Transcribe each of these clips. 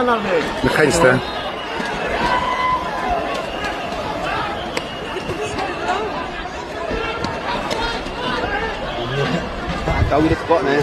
Nakajste. Tahu dia spot ni.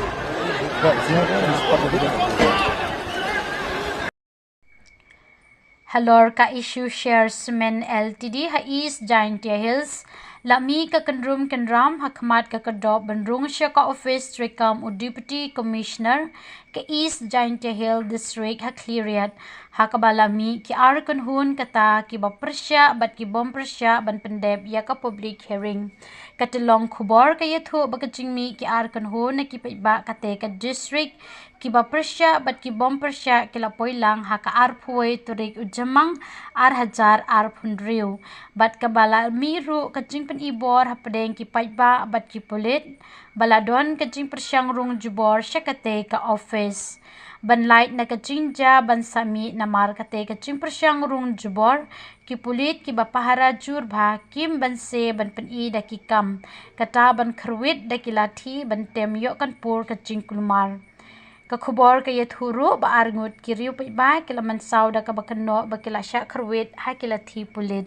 Halor ka issue shares men LTD ha East Giant Hills lami ka kendrum kendram hakmat ka kadop benrung sya ka office trikam u deputy commissioner ka East Giant Hill district ha cleariat ha kabalami ki ar kunhun kata ki bapersya bat ki bom persya ban pendep ya ka public hearing katelong khubor ka yathu bakachingmi ki ar kunhun ki paiba kate ka district ki bapersya bat ki bom persya ki lapoi lang ha ka ar phuai turik ujamang ar hajar ar phundriu bat ka bala miru kaching pen ibor ha pedeng ki paiba bat ki pulit baladon kaching persyang rung jubor syakate ka office ban light na kaching ja ban sami namar kate kaching persyang rung jubor ki pulit ki bapahara jur bha kim ban se ban pen I da ki kam kata ban khrwit da ki lathi ban tem yo kan pur kaching kulmar ka khubor ka yet huru ba arngut ki riu pai ba ki laman sau da ka bakano ba ki la sha khrwit ha ki la thi pulit